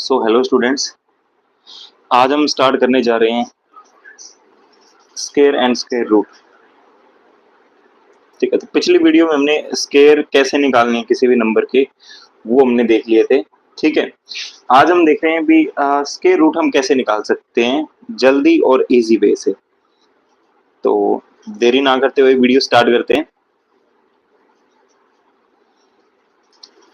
So hello students, आज हम start करने जा रहे हैं स्केयर एंड स्केयर रूट। ठीक है, तो पिछली वीडियो में हमने स्केयर कैसे निकालने हैं किसी भी नंबर के, वो हमने देख लिए थे। ठीक है, आज हम देख रहे हैं भी स्केयर रूट हम कैसे निकाल सकते हैं जल्दी और इजी वे से। तो देरी ना करते हुए वीडियो स्टार्ट करते हैं।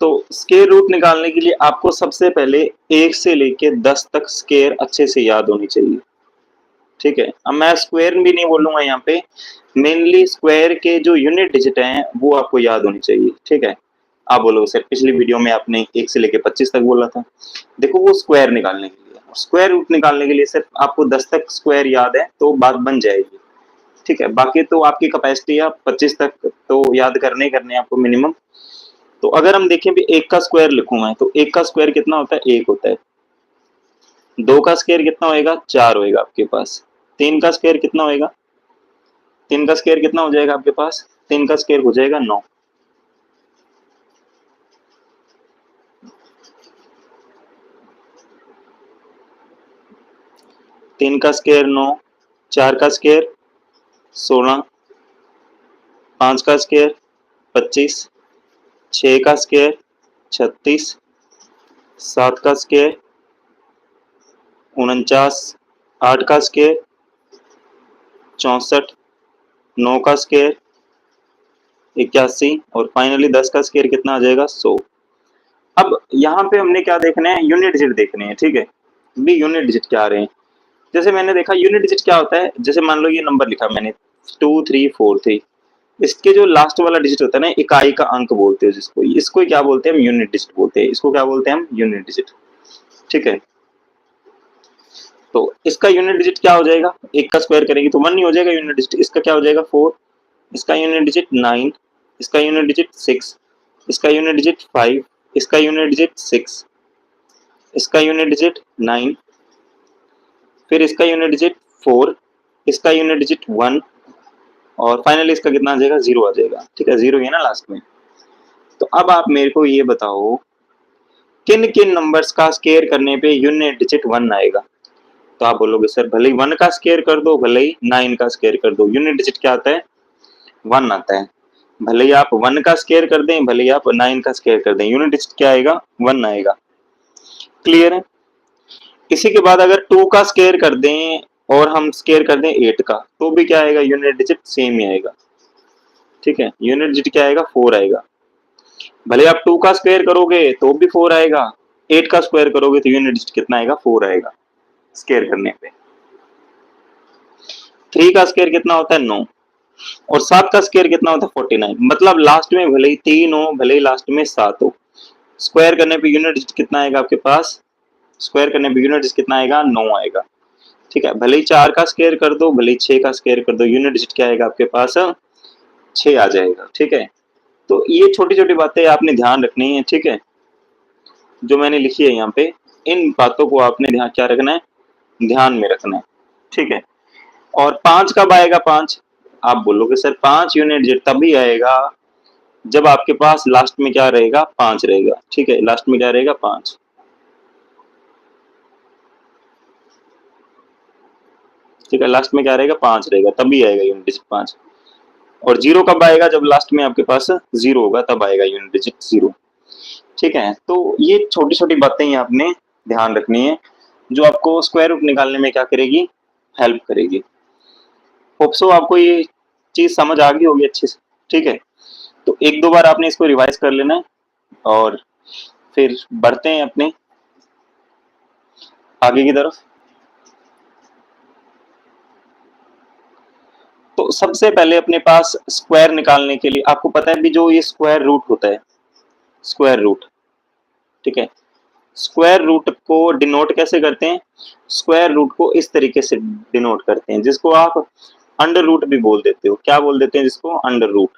तो स्केयर रूट निकालने के लिए आपको सबसे पहले 1 से लेके 10 तक स्केयर अच्छे से याद होनी चाहिए। ठीक है, अब मैं स्क्वायर भी नहीं बोलूंगा यहाँ पे, मेनली स्क्वायर के जो यूनिट डिजिट हैं वो आपको याद होनी चाहिए। ठीक है, आप बोलोगे सर पिछली वीडियो में आपने 1 से लेके 25 तक बोला था। देखो वो स्क्वायर निकालने के लिए, स्क्वायर रूट निकालने के लिए सिर्फ आपको 10 तक स्क्वायर याद है तो बात बन जाएगी। ठीक है, बाकी तो आपकी कैपेसिटी है 25 तक तो याद करने आपको मिनिमम। तो अगर हम देखें भी 1 का स्क्वायर लिखूं मैं, तो 1 का स्क्वायर कितना होता है? 1 होता है। 2 का स्क्वायर कितना होएगा? 4 होएगा आपके पास। 3 का स्क्वायर कितना होएगा? 3 का स्क्वायर कितना हो जाएगा आपके पास? 3 का स्क्वायर हो जाएगा 9। तीन का स्क्वायर 9, 4 का स्क्वायर 16, 5 का स्क्वायर 25, 6 का स्क्वायर 36, 7 का स्क्वायर 49, 8 का स्क्वायर 64, 9 का स्क्वायर 81 और फाइनली 10 का स्क्वायर कितना आ जाएगा? 100। अब यहाँ पे हमने क्या देखना है? यूनिट डिजिट देखने हैं। ठीक है, भी यूनिट डिजिट क्या आ रहे हैं? जैसे मैंने देखा यूनिट डिजिट क्या होता है, जैसे मान लो ये नंबर लिखा मैंने 2343, इसके जो लास्ट वाला डिजिट होता है ना, इकाई का अंक बोलते हैं जिसको, इसको क्या बोलते हैं? हम यूनिट डिजिट बोलते हैं। इसको क्या बोलते हैं हम? Unit digit. ठीक है, तो इसका यूनिट डिजिट क्या हो जाएगा? 1 का स्क्वायर करेंगे तो 1 ही हो जाएगा यूनिट डिजिट। इसका क्या हो जाएगा? 4। इसका यूनिट डिजिट 9, इसका यूनिट डिजिट 6, इसका यूनिट डिजिट 5, इसका यूनिट डिजिट 6, इसका यूनिट डिजिट 9, फिर इसका यूनिट डिजिट 4, इसका यूनिट डिजिट 1 और फाइनली इसका कितना आ जाएगा? 0 आ जाएगा। ठीक है, 0 ही है ना लास्ट में। तो अब आप मेरे को ये बताओ किन किन नंबर्स का स्केयर करने पे यूनिट डिजिट 1 आएगा? तो आप बोलोगे सर भले ही 1 का स्केयर कर दो, भले ही 9 का स्केयर कर दो, यूनिट डिजिट क्या आता है? 1 आता है। भले ही आप 1 का स्केयर कर दें, भले ही आप 9 का स्केयर कर दें, यूनिट डिजिट क्या आएगा? 1 आएगा। क्लियर है? इसी के बाद अगर 2 का स्केयर कर दें और हम स्केयर कर दें 8 का, तो भी क्या आएगा? यूनिट डिजिट सेम ही आएगा। ठीक है, यूनिट डिजिट क्या आएगा? 4 आएगा। भले आप 2 का स्क्वायर करोगे तो भी 4 आएगा, 8 का स्क्वायर करोगे तो यूनिट डिजिट कितना आएगा? 4 आएगा स्क्वायर करने पे। 3 का स्क्वायर कितना होता है? 9 और 7 का स्क्वायर कितना होता है? 49। मतलब लास्ट में भले ही 3 हो, भले ही लास्ट में 7 हो, स्क्वायर करने पे यूनिट डिजिट कितना आएगा आपके पास? स्क्वायर करने पे यूनिट डिजिट कितना आएगा? 9 आएगा। ठीक है, भले ही 4 का स्क्वायर कर दो, भले ही 6 का स्क्वायर कर दो, यूनिट डिजिट क्या आएगा आपके पास? 6 आ जाएगा। ठीक है, तो ये छोटी छोटी बातें आपने ध्यान रखनी है। ठीक है, जो मैंने लिखी है यहाँ पे, इन बातों को आपने ध्यान क्या रखना है? ध्यान में रखना है। ठीक है, और 5 कब आएगा? 5 आप बोलोगे सर 5 यूनिट डिजिट तभी आएगा जब आपके पास लास्ट में क्या रहेगा? 5 रहेगा। ठीक है, लास्ट में क्या रहेगा? 5। ठीक है, लास्ट में क्या रहेगा? 5 रहेगा, तभी आएगा यूनिट डिजिट 5। और 0 कब आएगा? जब लास्ट में आपके पास 0 होगा तब आएगा यूनिट डिजिट 0। ठीक है, तो ये छोटी छोटी बातें ही आपने ध्यान रखनी है जो आपको स्क्वायर रूट निकालने में क्या करेगी? हेल्प करेगी। होप सो आपको ये चीज समझ आ गई होगी अच्छे से। ठीक है, तो एक दो बार आपने इसको रिवाइज कर लेना है और फिर बढ़ते हैं अपने आगे की तरफ। तो सबसे पहले अपने पास स्क्वायर निकालने के लिए आपको पता है भी जो ये स्क्वायर रूट होता है, स्क्वायर रूट। ठीक है, स्क्वायर रूट को डिनोट कैसे करते हैं? स्क्वायर रूट को इस तरीके से डिनोट करते हैं जिसको आप अंडर रूट भी बोल देते हो। क्या बोल देते हैं जिसको? Under root.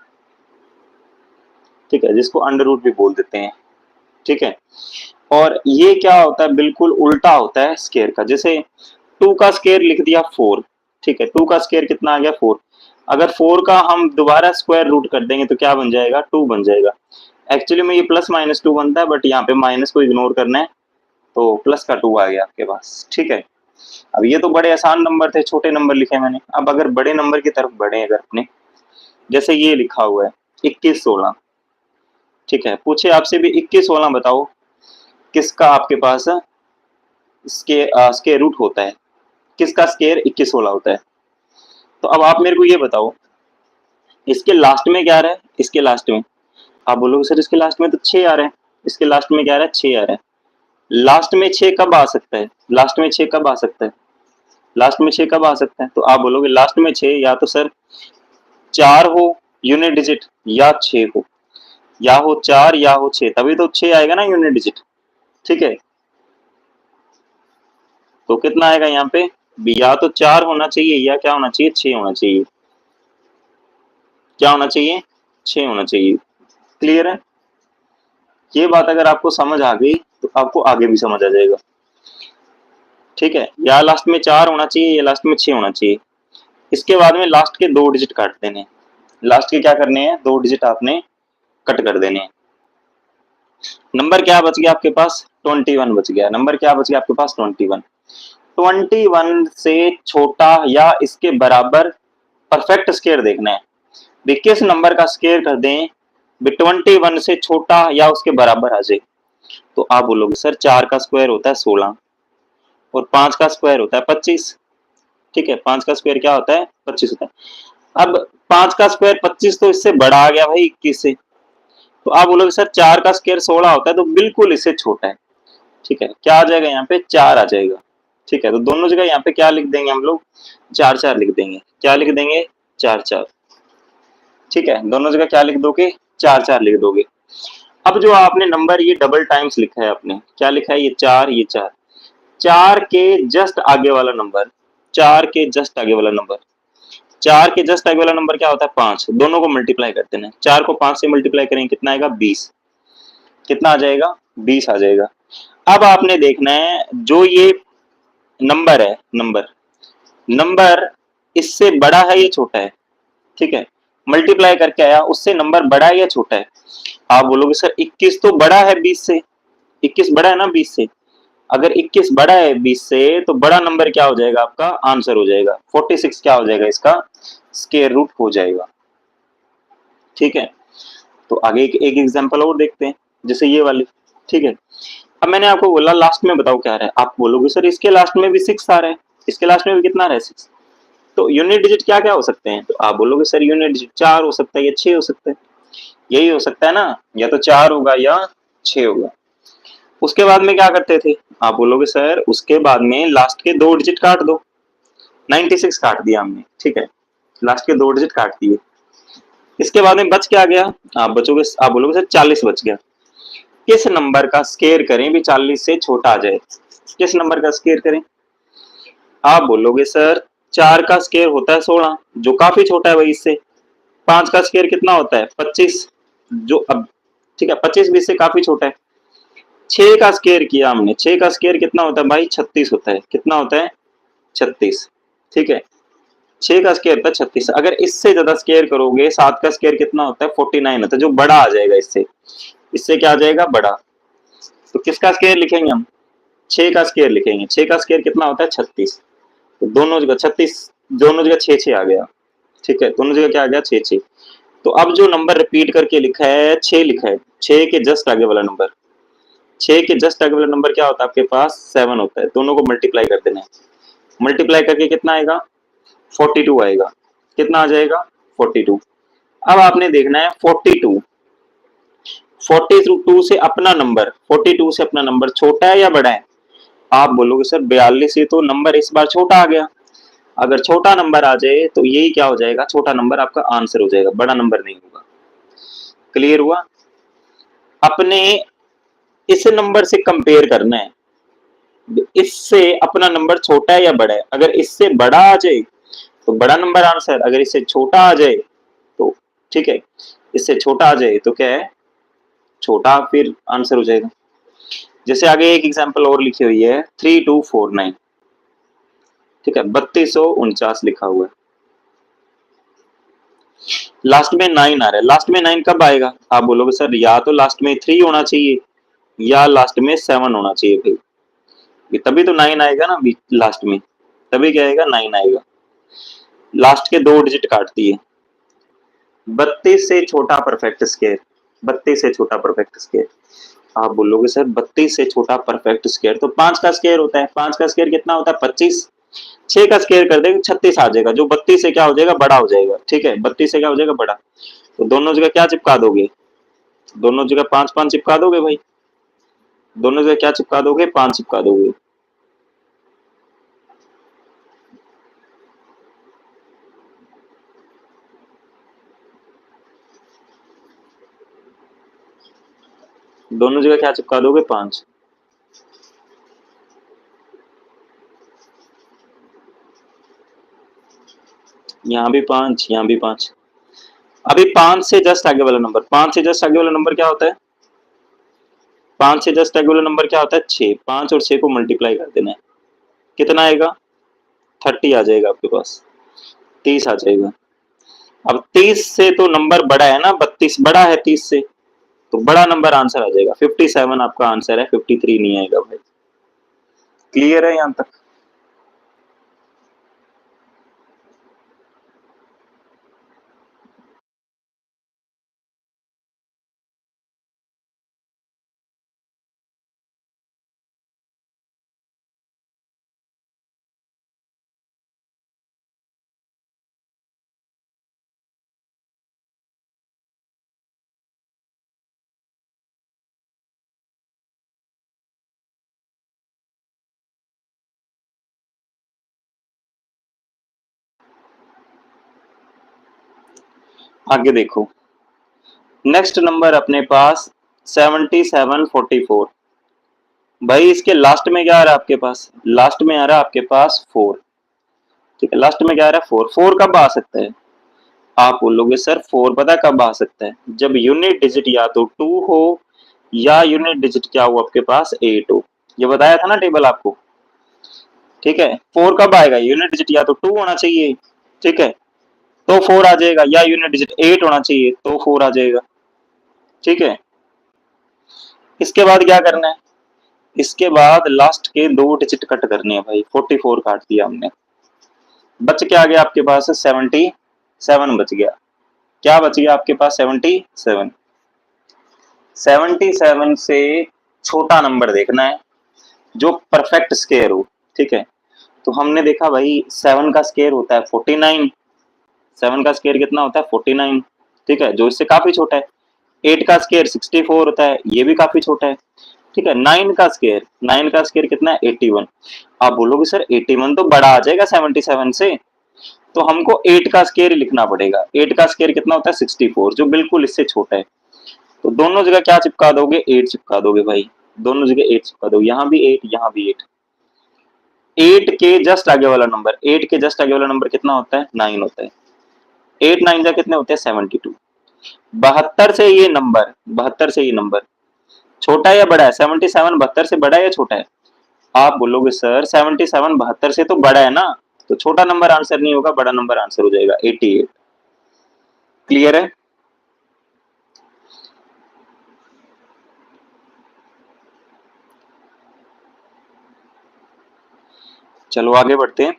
ठीक है, जिसको अंडर रूट भी बोल देते हैं। ठीक है, और ये क्या होता है? बिल्कुल उल्टा होता है स्केयर का। जैसे 2 का स्केयर लिख दिया 4। ठीक है, 2 का स्केयर कितना आ गया? 4। अगर 4 का हम दोबारा स्क्वायर रूट कर देंगे तो क्या बन जाएगा? 2 बन जाएगा। एक्चुअली में ये प्लस माइनस 2 बनता है, बट यहाँ पे माइनस को इग्नोर करना है तो प्लस का 2 आ गया आपके पास, ठीक है। अब ये तो बड़े आसान नंबर थे, छोटे नंबर लिखे मैंने। अब अगर बड़े नंबर की तरफ बढ़े अगर अपने, जैसे ये लिखा हुआ है 21 16, ठीक है। पूछे आपसे भी 21 16 बताओ किसका आपके पास स्केयर रूट होता है, किसका स्केयर 21 16 होता है। तो अब आप मेरे को ये बताओ इसके लास्ट में क्या आ रहा है, इसके लास्ट में आप बोलोगे सर इसके लास्ट में तो 6 आ रहा है, इसके लास्ट में क्या आ रहा है 6 आ रहा है। लास्ट में 6 कब आ सकता है, लास्ट में 6 कब आ सकता है, लास्ट में 6 कब आ सकता है। तो आप बोलोगे लास्ट में 6 या तो सर 4 हो यूनिट डिजिट, या 6 हो, या हो 4 या हो 6, तभी तो 6 आएगा ना यूनिट डिजिट, ठीक है। तो कितना आएगा यहाँ पे, या तो 4 होना चाहिए या क्या होना चाहिए 6 होना चाहिए, क्या होना चाहिए 6 होना चाहिए। क्लियर है, ये बात अगर आपको समझ आ गई तो आपको आगे भी समझ आ जाएगा, ठीक है। या लास्ट में 4 होना चाहिए या लास्ट में 6 होना चाहिए। इसके बाद में लास्ट के 2 डिजिट काट देने, लास्ट के क्या करने हैं 2 डिजिट आपने कट कर देने हैं। नंबर क्या बच गया आपके पास 21 बच गया, नंबर क्या बच गया आपके पास 21। 21 से छोटा या इसके बराबर परफेक्ट स्केयर देखना है, भी किस नंबर का स्केयर कर दें 21 से छोटा या उसके बराबर आ जाए। तो आप बोलोगे सर 4 का स्क्वायर होता है 16 और 5 का स्क्वायर होता है 25, ठीक है। 5 का स्क्वायर क्या होता है 25 होता है। अब 5 का स्क्वायर 25 तो इससे बड़ा आ गया भाई 21 से। तो आप बोलोगे सर 4 का स्क्वायर 16 होता है, तो बिल्कुल इससे छोटा है, ठीक है। क्या आ जाएगा यहाँ पे 4 आ जाएगा, ठीक है। तो दोनों जगह यहाँ पे क्या लिख देंगे हम लोग 4 4 लिख देंगे, क्या लिख देंगे 4 4, ठीक है। दोनों जगह क्या लिख दोगे 4 4 लिख दोगे। अब जो आपने नंबर ये डबल टाइम्स लिखा है, आपने क्या लिखा है ये 4 ये 4, 4 के जस्ट आगे वाला नंबर, 4 के जस्ट आगे वाला नंबर, 4 के जस्ट आगे वाला नंबर क्या होता है 5, दोनों को मल्टीप्लाई करते हैं। 4 को 5 से मल्टीप्लाई करेंगे कितना आएगा 20, कितना आ जाएगा 20 आ जाएगा। अब आपने देखना है जो ये नंबर है, नंबर नंबर इससे बड़ा है या छोटा है, ठीक है। मल्टीप्लाई करके आया उससे नंबर बड़ा है या छोटा है। आप बोलोगे सर 21 तो बड़ा है 20 से, 21 बड़ा है ना 20 से। अगर 21 बड़ा है 20 से तो बड़ा नंबर क्या हो जाएगा आपका आंसर हो जाएगा 46, क्या हो जाएगा इसका स्क्वायर रूट हो जाएगा, ठीक है। तो आगे एक एग्जांपल और देखते हैं, जैसे ये वाली, ठीक है। अब मैंने आपको बोला लास्ट में बताओ क्या आ रहा है, आप बोलोगे सर इसके लास्ट में भी 6 आ रहा है, इसके लास्ट में भी कितना आ रहा है 6। तो यूनिट डिजिट क्या क्या हो सकते हैं, तो आप बोलोगे सर यूनिट डिजिट 4 हो सकता है या 6 हो सकता है, यही हो सकता है ना, या तो 4 होगा या 6 होगा। उसके बाद में क्या करते थे, आप बोलोगे सर उसके बाद में लास्ट के 2 डिजिट काट दो, 96 काट दिया हमने, ठीक है। लास्ट के 2 डिजिट काट दिए। इसके बाद में बच क्या गया, आप बोलोगे सर 40 बच गया। किस नंबर का स्केयर करें भी 40 से छोटा आ जाए, किस नंबर का स्केयर करें। आप बोलोगे सर 4 का स्केयर होता है 16 जो काफी छोटा है भाई इससे। 5 का स्केयर कितना होता है 25 जो अब, ठीक है 25 भी इससे काफी छोटा है। 6 का स्केयर किया हमने, 6 का स्केयर कितना होता है भाई 36 होता है, कितना होता है 36, ठीक है। 6 का स्केयर होता है 36। अगर इससे ज्यादा स्केयर करोगे 7 का स्केयर कितना होता है 49 होता है, जो बड़ा आ जाएगा इससे, इससे क्या आ जाएगा बड़ा। तो किसका स्केयर लिखेंगे हम 6 का स्केयर लिखेंगे, 6 का स्केयर कितना होता है 36। तो दोनों जगह 36, दोनों जगह 6 6 आ गया, ठीक है। दोनों जगह क्या आ गया 6 6। तो अब जो नंबर रिपीट करके लिखा है 6 लिखा है, 6 के जस्ट आगे वाला नंबर, 6 के जस्ट आगे वाला नंबर क्या होता है आपके पास 7 होता है। दोनों को मल्टीप्लाई कर देना है, मल्टीप्लाई करके कितना आएगा 42 आएगा, कितना आ जाएगा 42। अब आपने देखना है 42 से अपना नंबर, 42 से अपना नंबर छोटा है या बड़ा है। आप बोलोगे सर 42 से तो नंबर इस बार छोटा आ गया। अगर छोटा नंबर आ जाए तो यही क्या हो जाएगा छोटा नंबर आपका आंसर हो जाएगा, बड़ा नंबर नहीं होगा। क्लियर हुआ, अपने इस नंबर से कंपेयर करना है, इससे अपना नंबर छोटा है या बड़ा है। अगर इससे बड़ा आ जाए तो बड़ा नंबर आंसर, अगर इससे छोटा आ जाए तो ठीक है, इससे छोटा आ जाए तो क्या है छोटा फिर आंसर हो जाएगा। जैसे आगे एक एग्जांपल और लिखी हुई है 3249, ठीक है 3249 लिखा हुआ है, लास्ट में 9 आ रहा है। लास्ट में 9 कब आएगा, आप बोलोगे सर या तो लास्ट में 3 होना चाहिए या लास्ट में 7 होना चाहिए भाई। ये तभी तो 9 आएगा ना लास्ट में, तभी क्या आएगा 9 आएगा। लास्ट के 2 डिजिट काटती है। 32 से छोटा परफेक्ट स्क्वायर, 32 से छोटा परफेक्ट स्क्वायर। आप बोलोगे सर 32 से छोटा परफेक्ट स्क्वायर तो 5 का स्क्वायर होता है। 5 का स्क्वायर कितना होता है 25। 6 का स्क्वायर कर देंगे 36 आ जाएगा, जो 32 से क्या हो जाएगा बड़ा हो जाएगा। ठीक है, 32 से क्या हो जाएगा बड़ा। तो दोनों जगह क्या चिपका दोगे, दोनों जगह 5 5 चिपका दोगे भाई। दोनों जगह क्या चिपका दोगे 5 चिपका दोगे। दोनों जगह क्या चिपका दोगे 5। यहाँ भी 5, यहाँ भी 5। अभी 5 से जस्ट आगे वाला नंबर, 5 से जस्ट आगे वाला नंबर क्या होता है, 5 से जस्ट आगे वाला नंबर क्या होता है 6। 5 और 6 को मल्टीप्लाई कर देना है, कितना आएगा 30 आ जाएगा आपके पास, 30 आ जाएगा। अब 30 से तो नंबर बड़ा है ना, 32 बड़ा है 30 से, तो बड़ा नंबर आंसर आ जाएगा 57 आपका आंसर है, 53 नहीं आएगा भाई। क्लियर है यहां तक। आगे देखो, नेक्स्ट नंबर अपने पास 7744। भाई इसके लास्ट में क्या आ रहा है आपके पास, लास्ट में आ रहा है आपके पास 4। ठीक है, लास्ट में क्या आ रहा है 4। 4 कब आ सकता है, आप बोलोगे सर 4 पता कब आ सकता है, जब यूनिट डिजिट या तो 2 हो या यूनिट डिजिट क्या हो आपके पास 8 हो। ये बताया था ना टेबल आपको। ठीक है, 4 कब आएगा, यूनिट डिजिट या तो 2 होना चाहिए, ठीक है, तो 4 आ जाएगा, या यूनिट डिजिट 8 होना चाहिए तो 4 आ जाएगा। ठीक है, इसके बाद क्या करना है, इसके बाद लास्ट के 2 डिजिट कट करने हैं भाई। 44 काट दिया हमने, बच क्या गया आपके पास 77 बच गया। क्या बच गया आपके पास 77। 77 से छोटा नंबर देखना है जो परफेक्ट स्क्वायर हो। ठीक है, तो हमने देखा भाई 7 का स्क्वायर होता है 49। 7 का स्क्वायर कितना होता है 49। ठीक है, जो इससे काफी छोटा है। 8 का स्क्वायर 64 होता है, ये भी काफी छोटा है। ठीक है, 9 का स्क्वायर, 9 का स्क्वायर कितना है 81। आप बोलोगे सर 81 तो बड़ा आ जाएगा 77 से, तो हमको 8 का स्क्वायर ही लिखना पड़ेगा। 8 का स्क्वायर कितना होता है 64, जो बिल्कुल इससे छोटा है। तो दोनों जगह क्या चिपका दोगे 8 चिपका दोगे भाई। दोनों जगह 8 चिपका दोगे, यहाँ भी 8 यहाँ भी 8। 8 के जस्ट आगे वाला नंबर, 8 के जस्ट आगे वाला नंबर कितना होता है 9 होता है। 8 9 जा कितने होते हैं 72। 72 से ये नंबर, 72 से ये नंबर छोटा है या बड़ा है 77 72 से बड़ा है या छोटा है। आप बोलोगे सर 77 72 से तो बड़ा है ना, तो छोटा नंबर आंसर नहीं होगा, बड़ा नंबर आंसर हो जाएगा 88। क्लियर है। चलो आगे बढ़ते हैं।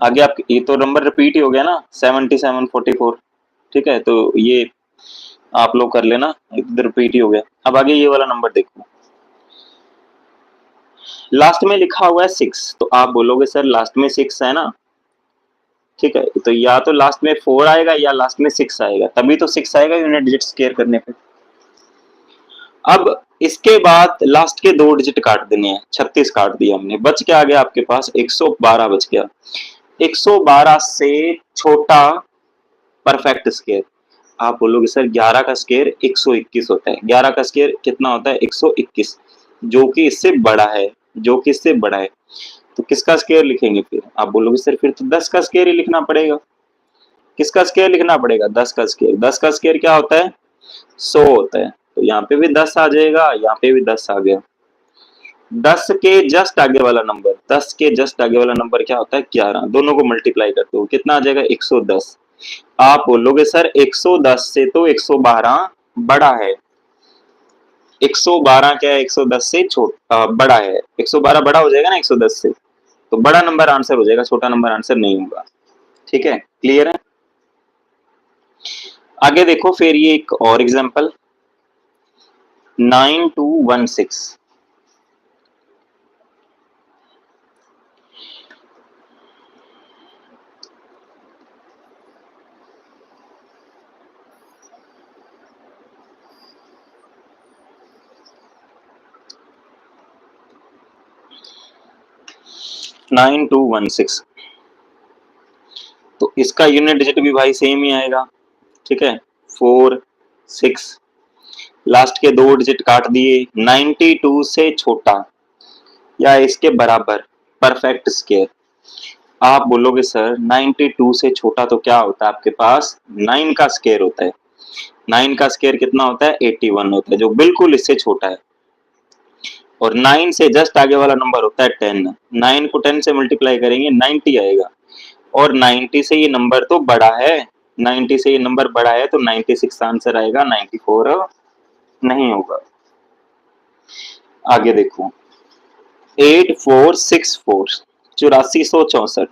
आगे आप ये तो नंबर रिपीट ही हो गया ना 7744। ठीक है, तो ये आप लोग कर लेना, इधर रिपीट ही हो गया। अब आगे ये वाला नंबर देखो, लास्ट में लिखा हुआ है 6, तो आप बोलोगे सर लास्ट में 6 है ना। ठीक है, तो या तो लास्ट में 4 आएगा या लास्ट में 6 आएगा, तभी तो 6 आएगा यूनिट डिजिट स्क्वायर करने पे। अब इसके बाद लास्ट के 2 डिजिट काट देने हैं। 36 काट दिया हमने, बच क्या आ गया आपके पास 112 बच गया। 112 से छोटा परफेक्ट स्क्वायर। आप बोलोगे सर 11 का स्क्वायर 121 होता है। 11 का स्क्वायर कितना होता है 121, जो कि इससे बड़ा है, जो कि इससे बड़ा है। तो किसका स्क्वायर लिखेंगे फिर, आप बोलोगे सर फिर तो 10 का स्क्वायर ही लिखना पड़ेगा। किसका स्क्वायर लिखना पड़ेगा 10 का स्क्वायर। 10 का स्क्वायर क्या होता है 100 होता है, तो यहाँ पे भी 10 आ जाएगा, यहाँ पे भी 10 आ गया। 10 के जस्ट आगे वाला नंबर, 10 के जस्ट आगे वाला नंबर क्या होता है 11। दोनों को मल्टीप्लाई करते हो कितना आ जाएगा 110। आप बोलोगे सर 110 से तो 112 बड़ा है। 112 क्या है, 110 से छोटा बड़ा है, 112 बड़ा हो जाएगा ना 110 से, तो बड़ा नंबर आंसर हो जाएगा, छोटा नंबर आंसर नहीं होगा। ठीक है, क्लियर है। आगे देखो फिर ये एक और एग्जांपल 9216। 9216, तो इसका यूनिट डिजिट भी भाई सेम ही आएगा। ठीक है, 4 6, लास्ट के दो डिजिट काट दिए, 92 से छोटा या इसके बराबर परफेक्ट स्केयर। आप बोलोगे सर 92 से छोटा तो क्या होता है आपके पास, 9 का स्केयर होता है। 9 का स्केयर कितना होता है, 81 होता है, जो बिल्कुल इससे छोटा है। और 9 से जस्ट आगे वाला नंबर होता है 10। 9 को 10 से मल्टीप्लाई करेंगे 90 आएगा, और 90 से ये नंबर तो बड़ा है, 90 से ये नंबर बड़ा है, तो 96 आंसर आएगा, 94 नहीं होगा। आगे देखो 8464, 8464।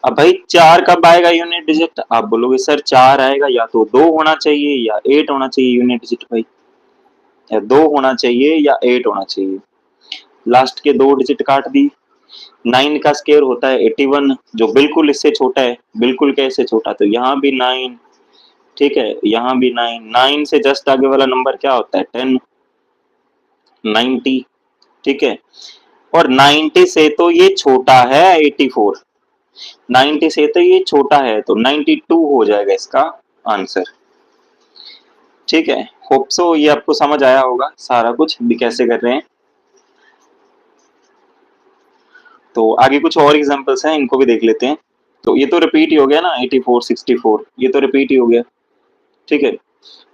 अब भाई 4 कब आएगा यूनिट डिजिट, आप बोलोगे सर 4 आएगा या तो 2 होना चाहिए या 8 होना चाहिए यूनिट डिजिट भाई, या 2 होना चाहिए या 8 होना चाहिए। लास्ट के दो डिजिट काट दी, 9 का स्केयर होता है 81, जो बिल्कुल इससे छोटा है, बिल्कुल कैसे छोटा, तो यहाँ भी 9, ठीक है, यहाँ भी 9, 9 से जस्ट आगे वाला नंबर क्या होता है 10, 90। ठीक है, और 90 से तो ये छोटा है 84, 90 से तो ये छोटा है, तो 92 हो जाएगा इसका आंसर। ठीक है, होप सो ये आपको समझ आया होगा सारा कुछ भी कैसे कर रहे हैं। तो आगे कुछ और एग्जांपल्स हैं, इनको भी देख लेते हैं। तो ये तो रिपीट ही हो गया ना, 84 64, ये तो रिपीट ही हो गया। ठीक है,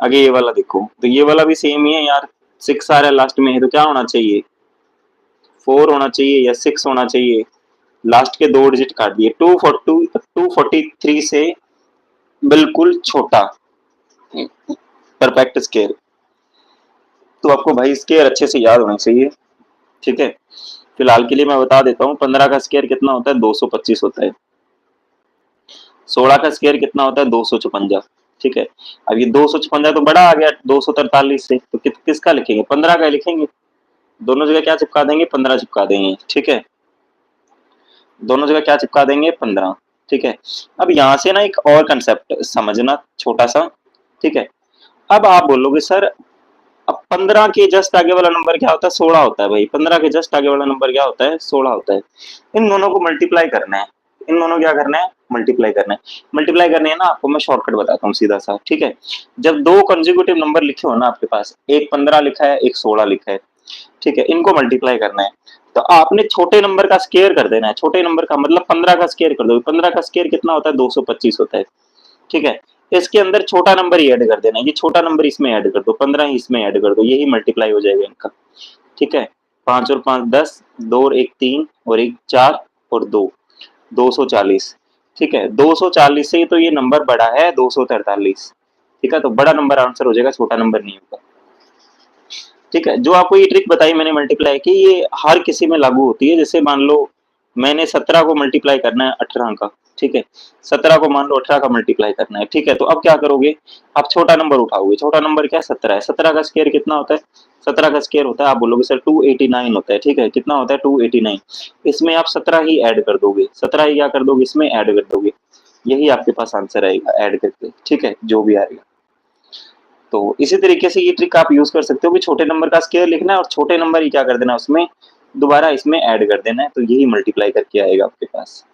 आगे ये वाला देखो, तो ये वाला भी सेम ही है यार, 6 आ रहा है लास्ट में है, तो क्या होना चाहिए, 4 होना चाहिए या 6 होना चाहिए। लास्ट के दो डिजिट काट दिए, 243 से बिल्कुल छोटा परफेक्ट स्केयर। तो आपको भाई स्केयर अच्छे से याद होना चाहिए। ठीक है, फिलहाल के लिए मैं बता देता हूँ, 15 का स्केयर कितना होता है, 225 होता है। 16 का स्केयर कितना होता है, 256। ठीक है, अब ये 256 तो बड़ा आ गया 243 से, तो किसका लिखेंगे, 15 का लिखेंगे। दोनों जगह क्या चिपका देंगे, 15 चिपका देंगे। ठीक है, दोनों जगह क्या चिपका देंगे, 15। ठीक है, अब यहां से ना एक और कंसेप्ट समझना छोटा सा। ठीक है, अब आप बोलोगे सर अब 15 के जस्ट आगे वाला नंबर क्या होता है, 16 होता है भाई। 15 के जस्ट आगे वाला नंबर क्या होता है, 16 होता है। इन दोनों को मल्टीप्लाई करना है, इन दोनों क्या करना है, मल्टीप्लाई करना है। मल्टीप्लाई करनी है ना, आपको मैं शॉर्टकट बताता हूँ सीधा सा। ठीक है, जब दो कंसेक्यूटिव नंबर लिखे हो ना आपके पास, एक 15 लिखा है, एक 16 लिखा है, ठीक है, इनको मल्टीप्लाई करना है, तो आपने छोटे नंबर का स्केयर कर देना है। छोटे नंबर का मतलब 15 का स्केयर कर दो। 15 का स्केयर कितना होता है, 225 होता है। ठीक है, इसके अंदर छोटा नंबर ही ऐड कर देना है, ये छोटा नंबर इसमें ऐड कर दो, 15 ही इसमें ऐड कर दो, यही मल्टीप्लाई हो जाएगा इनका। ठीक है, 5 और 5 10, 2 और 1 3 और 1 4 और 2 240। ठीक है, 240 से तो ये नंबर बड़ा है 243। ठीक है, तो बड़ा नंबर आंसर हो जाएगा, छोटा नंबर नहीं होगा। ठीक है, जो आपको ये ट्रिक बताई मैंने मल्टीप्लाई की, ये हर किसी में लागू होती है। जैसे मान लो मैंने 17 को मल्टीप्लाई करना है 18 का, ठीक है, 17 को मान लो 18 का मल्टीप्लाई करना है। ठीक है, तो अब क्या करोगे, आप छोटा नंबर उठाओगे। छोटा नंबर क्या, 17 है। 17 का स्केयर कितना होता है, 17 का स्केयर होता है, आप बोलोगे सर 289 होता है। ठीक है, कितना होता है, 289। इसमें आप 17 ही ऐड कर दोगे, 17 ही क्या कर दोगे, इसमें ऐड कर दोगे, यही आपके पास आंसर आएगा ऐड करके। ठीक है, जो भी आएगा। तो इसी तरीके से ये ट्रिक आप यूज कर सकते हो कि छोटे नंबर का स्केयर लिखना है और छोटे नंबर ही क्या कर देना, उसमें दोबारा इसमें ऐड कर देना है, तो यही मल्टीप्लाई करके आएगा आपके पास।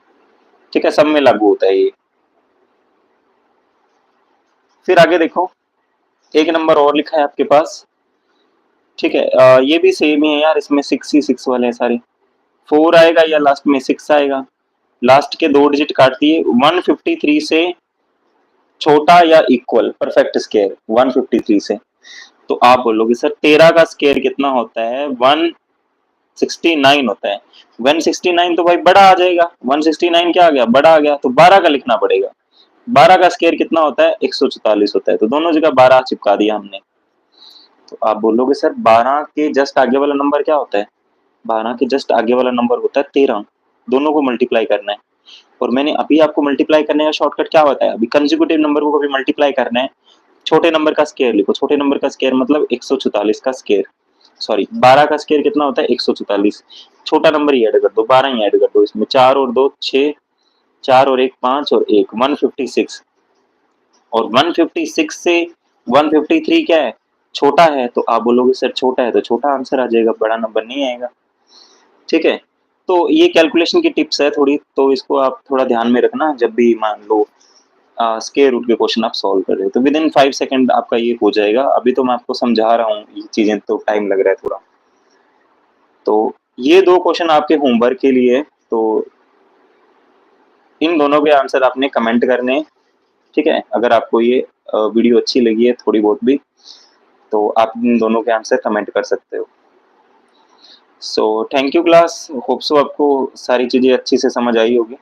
ठीक है, सब में लागू होता है ये। फिर आगे देखो, एक नंबर और लिखा है आपके पास। ठीक है, ये भी सेम ही है यार, इसमें 6 ही 6 वाले हैं सारे। 4 आएगा या लास्ट में 6 आएगा। लास्ट के दो डिजिट काट दिए, 153 से छोटा या इक्वल परफेक्ट स्केयर 153 से। तो आप बोलोगे सर 13 का स्केयर कितना होता है, 169 होता है। 169 तो भाई बड़ा आ जाएगा, 169 क्या आ गया, बड़ा आ गया, तो 12 का लिखना पड़ेगा। 12 का स्केयर कितना होता है, 144 होता है। तो दोनों जगह 12 चिपका दिया हमने। तो आप बोलोगे सर 12 के जस्ट आगे वाला नंबर क्या होता है? 12 के जस्ट आगे वाला नंबर होता है 13। दोनों को मल्टीप्लाई करना है। और मैंने अभी आपको मल्टीप्लाई करने का शॉर्टकट क्या बताया? अभी कंसेक्यूटिव नंबर को कभी मल्टीप्लाई करना है, छोटे नंबर का स्क्वायर लिखो। छोटे नंबर का स्क्वायर मतलब 144 का स्क्वायर, सॉरी 12 का स्क्वायर कितना होता है? 144। छोटा नंबर ही ऐड कर दो, 12 ही ऐड कर दो इसमें। 4 और 2 6, 4 और 1 5 और 1 156। और 156 से 153 क्या है? छोटा है। तो आप बोलोगे सर छोटा है तो छोटा आंसर आ जाएगा, बड़ा नंबर नहीं आएगा। ठीक है, तो ये कैलकुलेशन की टिप्स है थोड़ी, तो इसको आप थोड़ा ध्यान में रखना जब भी मान लो स्क्वायर रूट के क्वेश्चन आप सॉल्व कर रहे हो। तो विद इन 5 सेकंड आपका ये हो जाएगा। अभी तो मैं आपको समझा रहा हूँ ये चीजें, तो टाइम लग रहा है थोड़ा। तो ये 2 क्वेश्चन आपके होमवर्क के लिए, तो इन दोनों के आंसर आपने कमेंट करने हैं। ठीक है, अगर आपको ये वीडियो अच्छी लगी है थोड़ी बहुत भी, तो आप इन दोनों के आंसर कमेंट कर सकते हो। So thank you class, hope so आपको सारी चीजें अच्छी से समझ आई होगी।